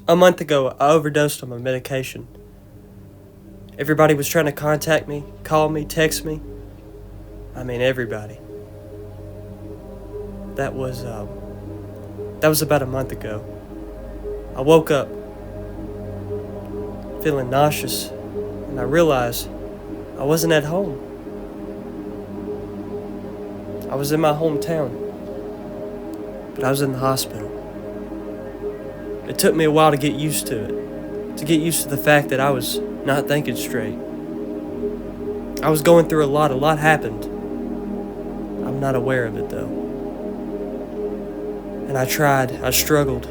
A month ago, I overdosed on my medication. Everybody was trying to contact me, call me, text me. I mean, everybody. That was about a month ago. I woke up feeling nauseous, and I realized I wasn't at home. I was in my hometown, but I was in the hospital. It took me a while to get used to it, to get used to the fact that I was not thinking straight. I was going through a lot happened. I'm not aware of it though. And I struggled.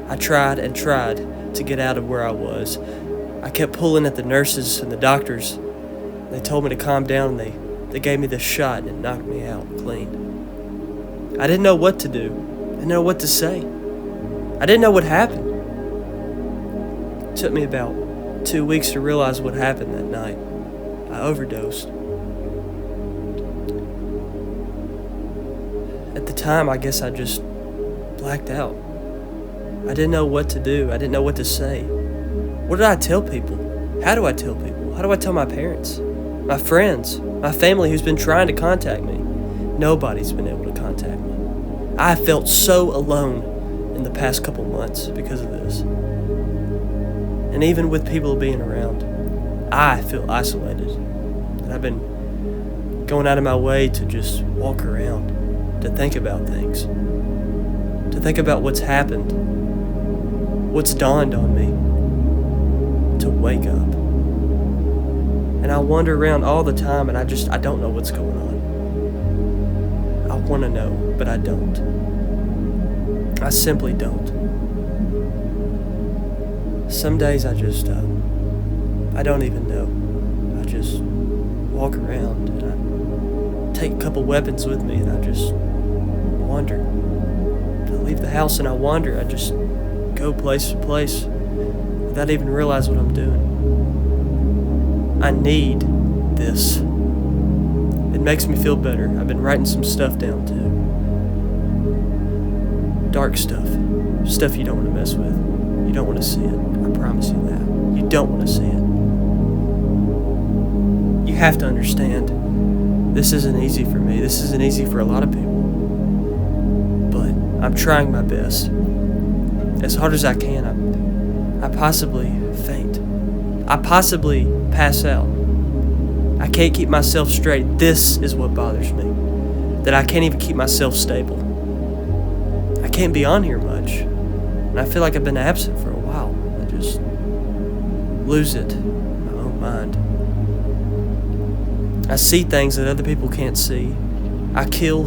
I tried and tried to get out of where I was. I kept pulling at the nurses and the doctors. They told me to calm down, and they gave me this shot and it knocked me out clean. I didn't know what to do. I didn't know what to say. I didn't know what happened. It took me about 2 weeks to realize what happened that night. I overdosed. At the time, I guess I just blacked out. I didn't know what to do. I didn't know what to say. What did I tell people? How do I tell people? How do I tell my parents? My friends? My family who's been trying to contact me? Nobody's been able to contact me. I felt so alone in the past couple months because of this. And even with people being around, I feel isolated. And I've been going out of my way to just walk around, to think about things, to think about what's happened, what's dawned on me, to wake up. And I wander around all the time, and I don't know what's going on. I want to know, but I don't. I simply don't. Some days I don't even know. I just walk around and I take a couple weapons with me and I just wander. I leave the house and I wander. I just go place to place without even realize what I'm doing. I need this. It makes me feel better. I've been writing some stuff down too. Dark stuff. Stuff you don't want to mess with. You don't want to see it. I promise you that. You don't want to see it. You have to understand, this isn't easy for me. This isn't easy for a lot of people. But I'm trying my best. As hard as I can. I possibly faint. I possibly pass out. I can't keep myself straight. This is what bothers me. That I can't even keep myself stable. I can't be on here much. And I feel like I've been absent for a while. I just lose it in my own mind. I see things that other people can't see. I kill,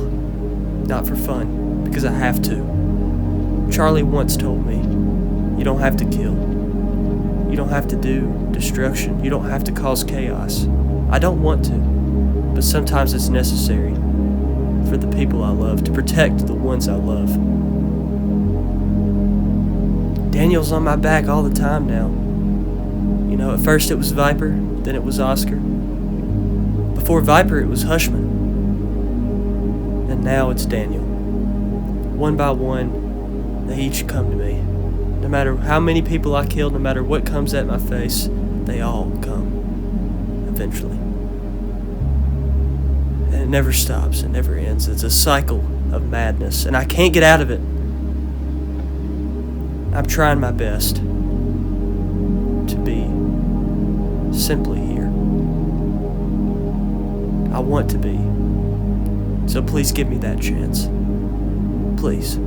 not for fun, because I have to. Charlie once told me, you don't have to kill. You don't have to do destruction. You don't have to cause chaos. I don't want to, but sometimes it's necessary for the people I love, to protect the ones I love. Daniel's on my back all the time now. You know, at first it was Viper, then it was Oscar. Before Viper, it was Hushman. And now it's Daniel. One by one, they each come to me. No matter how many people I kill, no matter what comes at my face, they all come, eventually. And it never stops, it never ends. It's a cycle of madness, and I can't get out of it. I'm trying my best to be simply here. I want to be. So please give me that chance. Please.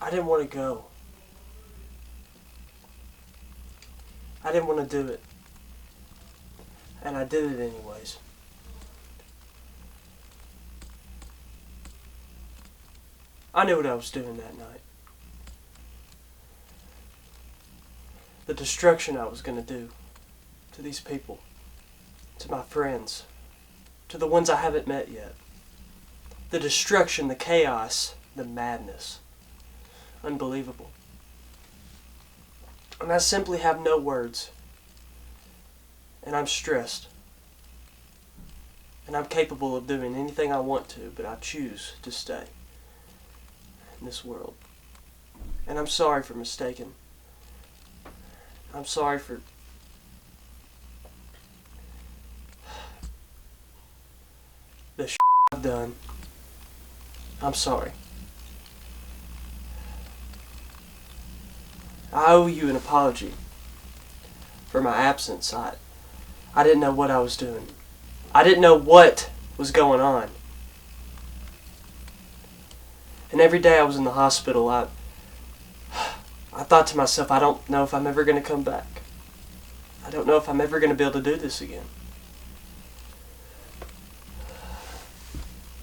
I didn't want to go. I didn't want to do it. And I did it anyways. I knew what I was doing that night. The destruction I was going to do to these people, to my friends, to the ones I haven't met yet. The destruction, the chaos, the madness. Unbelievable. And I simply have no words. And I'm stressed. And I'm capable of doing anything I want to, but I choose to stay in this world. And I'm sorry for mistaking. I'm sorry for the shit I've done. I'm sorry. I owe you an apology for my absence. I didn't know what I was doing. I didn't know what was going on. And every day I was in the hospital, I thought to myself, I don't know if I'm ever going to come back. I don't know if I'm ever going to be able to do this again.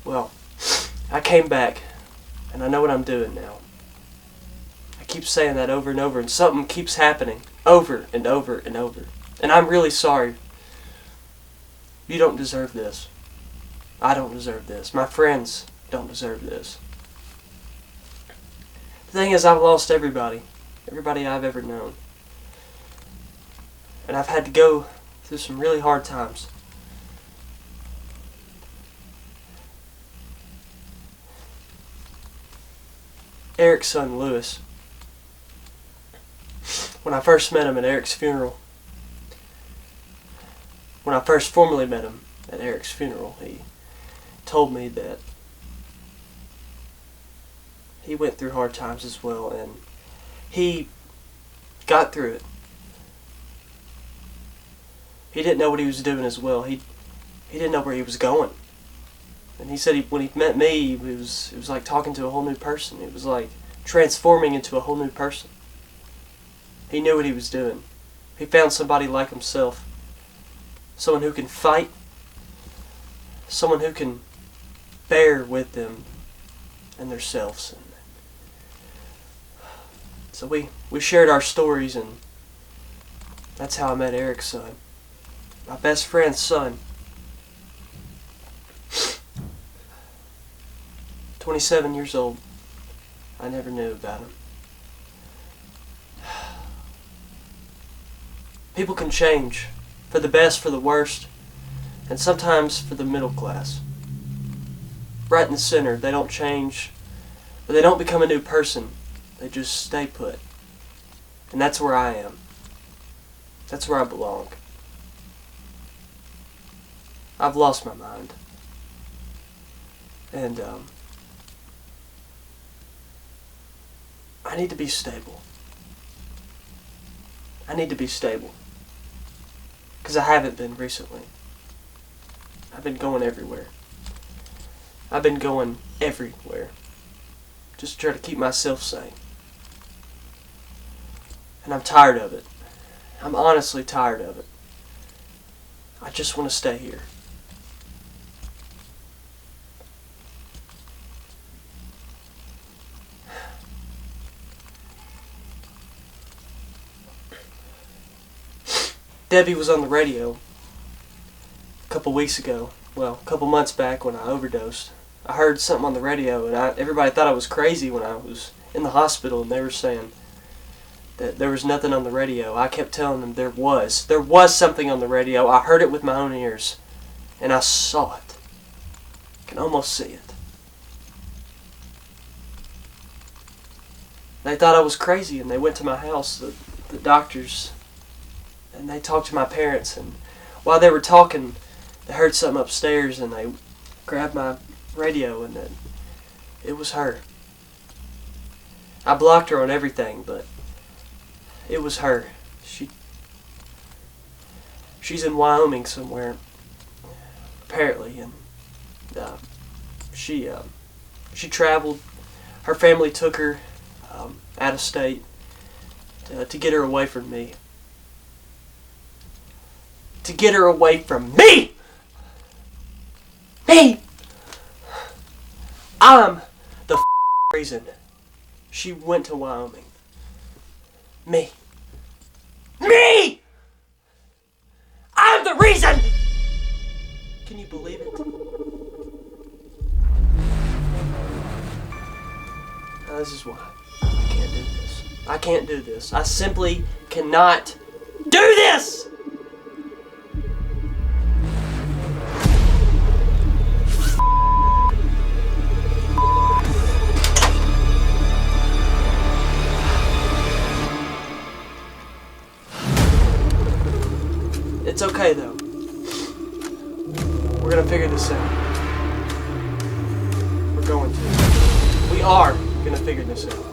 Well, I came back, and I know what I'm doing now. I keep saying that over and over, and something keeps happening over and over and over. And I'm really sorry. You don't deserve this. I don't deserve this. My friends don't deserve this. The thing is, I've lost everybody. Everybody I've ever known. And I've had to go through some really hard times. Eric's son, Lewis. When I first met him at Eric's funeral, when I first formally met him at Eric's funeral, he told me that he went through hard times as well, and he got through it. He didn't know what he was doing as well. He didn't know where he was going. And he said when he met me, it was like talking to a whole new person. It was like transforming into a whole new person. He knew what he was doing. He found somebody like himself. Someone who can fight. Someone who can bear with them and themselves. So we shared our stories, and that's how I met Eric's son. My best friend's son. 27 years old. I never knew about him. People can change. For the best, for the worst, and sometimes for the middle class. Right in the center, they don't change, but they don't become a new person. They just stay put. And that's where I am. That's where I belong. I've lost my mind. And I need to be stable. I need to be stable. Because I haven't been recently. I've been going everywhere. I've been going everywhere. Just to try to keep myself sane. And I'm tired of it. I'm honestly tired of it. I just want to stay here. Debbie was on the radio a couple weeks ago. Well, a couple months back when I overdosed. I heard something on the radio, and everybody thought I was crazy when I was in the hospital, and they were saying that there was nothing on the radio. I kept telling them there was. There was something on the radio. I heard it with my own ears, and I saw it. I can almost see it. They thought I was crazy, and they went to my house, the doctors, and they talked to my parents, and while they were talking, they heard something upstairs, and they grabbed my radio, and it was her. I blocked her on everything, but it was her. She's in Wyoming somewhere, apparently, and she traveled. Her family took her out of state to get her away from me. To get her away from me! Me! I'm the reason she went to Wyoming. Me. Me! I'm the reason! Can you believe it? Now, this is why I can't do this. I can't do this. I simply cannot do this! It's okay though. We're gonna figure this out. We're going to. We are gonna figure this out.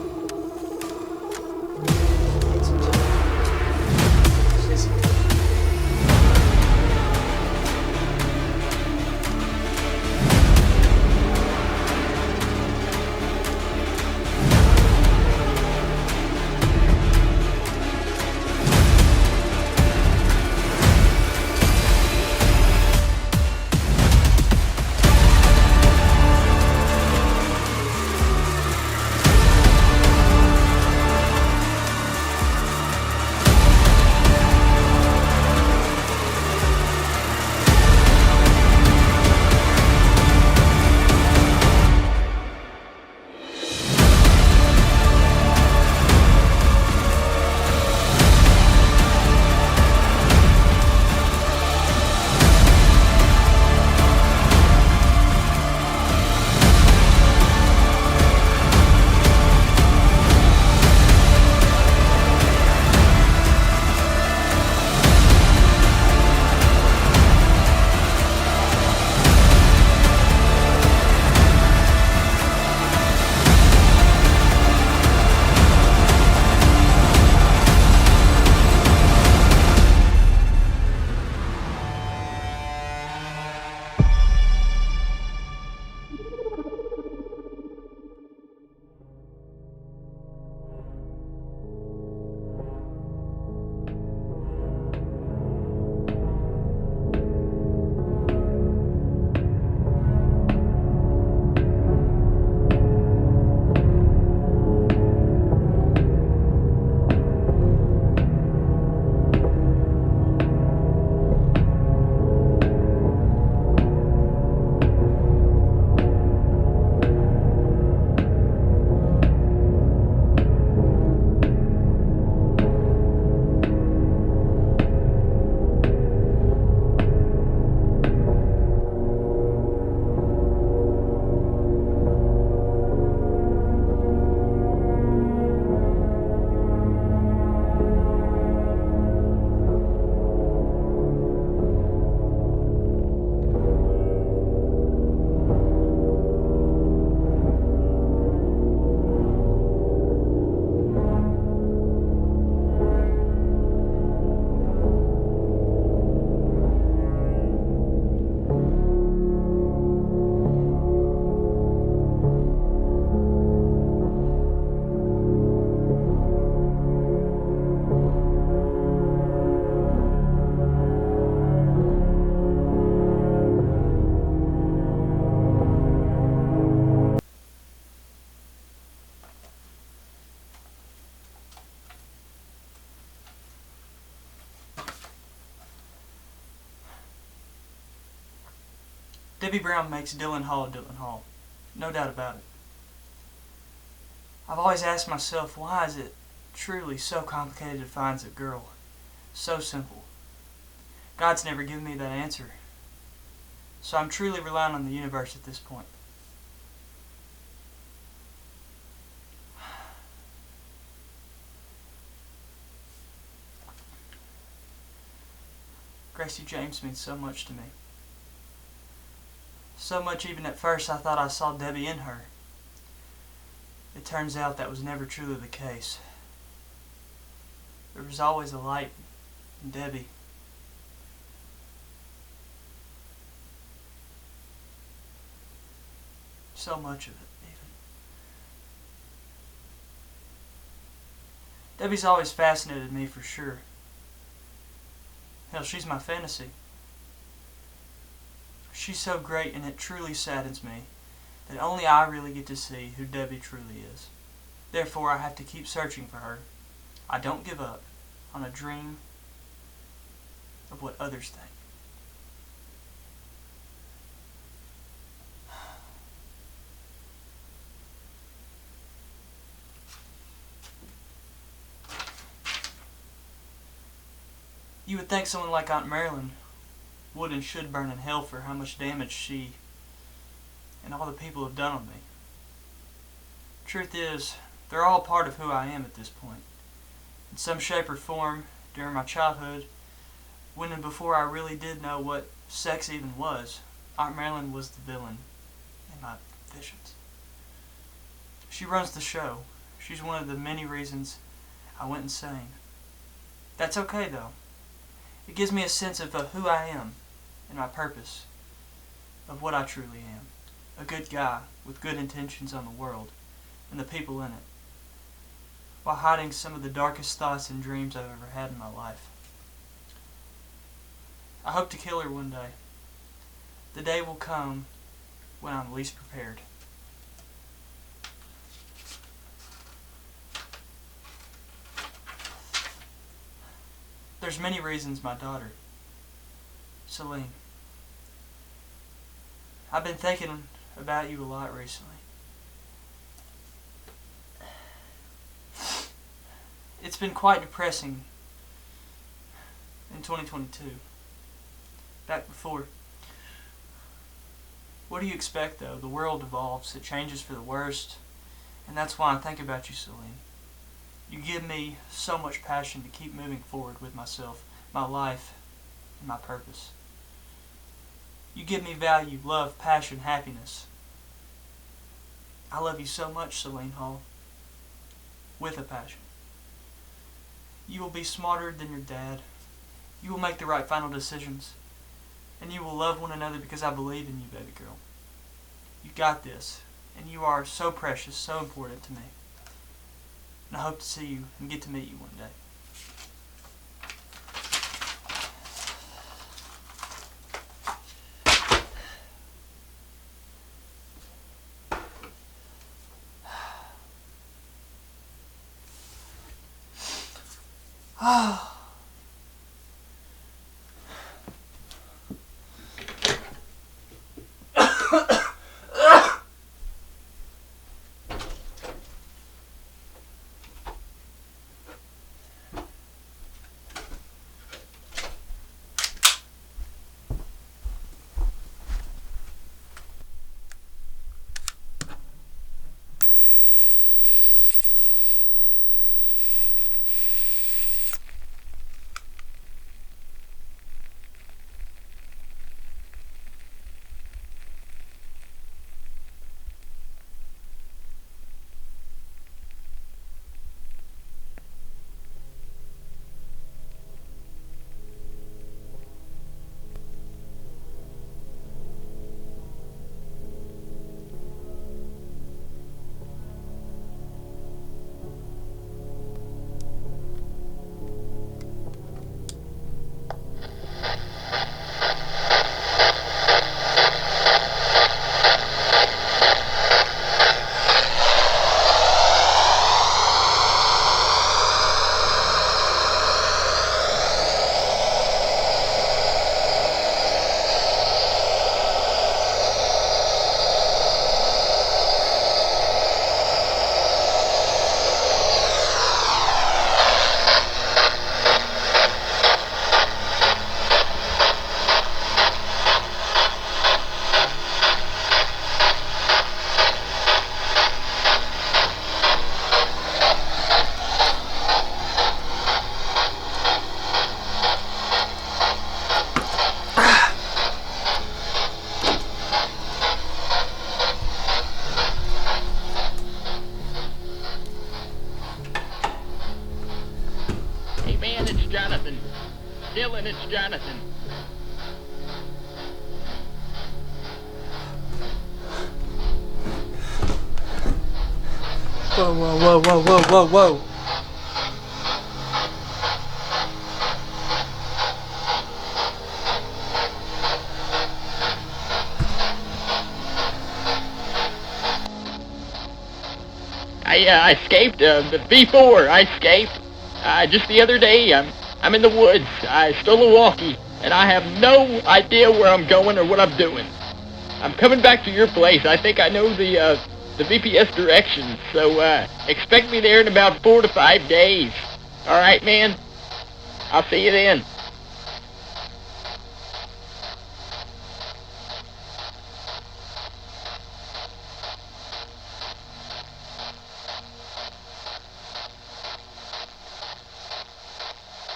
Debbie Brown makes Dylan Hall Dylan Hall. No doubt about it. I've always asked myself, why is it truly so complicated to find a girl? So simple. God's never given me that answer. So I'm truly relying on the universe at this point. Gracie James means so much to me. So much even at first I thought I saw Debbie in her. It turns out that was never truly the case. There was always a light in Debbie. So much of it, even. Debbie's always fascinated me for sure. Hell, she's my fantasy. She's so great, and it truly saddens me that only I really get to see who Debbie truly is. Therefore, I have to keep searching for her. I don't give up on a dream of what others think. You would think someone like Aunt Marilyn would and should burn in hell for how much damage she and all the people have done on me. Truth is, they're all part of who I am at this point. In some shape or form, during my childhood, when and before I really did know what sex even was, Aunt Marilyn was the villain in my visions. She runs the show. She's one of the many reasons I went insane. That's okay though. It gives me a sense of who I am and my purpose, of what I truly am. A good guy with good intentions on the world and the people in it, while hiding some of the darkest thoughts and dreams I've ever had in my life. I hope to kill her one day. The day will come when I'm least prepared. There's many reasons my daughter, Celine. I've been thinking about you a lot recently. It's been quite depressing in 2022. Back before. What do you expect though? The world evolves, it changes for the worst, and that's why I think about you, Celine. You give me so much passion to keep moving forward with myself, my life, and my purpose. You give me value, love, passion, happiness. I love you so much, Celine Hall. With a passion. You will be smarter than your dad. You will make the right final decisions. And you will love one another because I believe in you, baby girl. You got this. And you are so precious, so important to me. And I hope to see you and get to meet you one day. Dylan, it's Jonathan. Whoa, whoa, whoa, whoa, whoa, whoa, whoa. I escaped the V4. I escaped just the other day. I'm in the woods. I stole a walkie, and I have no idea where I'm going or what I'm doing. I'm coming back to your place. I think I know the VPS directions, so expect me there in about 4 to 5 days. All right, man. I'll see you then.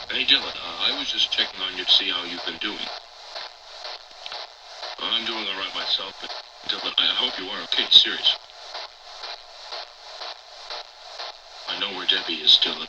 Hey, Dylan, I was just checking on you to see how you've been doing. I'm doing all right myself, but Dylan, I hope you are okay. Serious. I know where Debbie is, Dylan.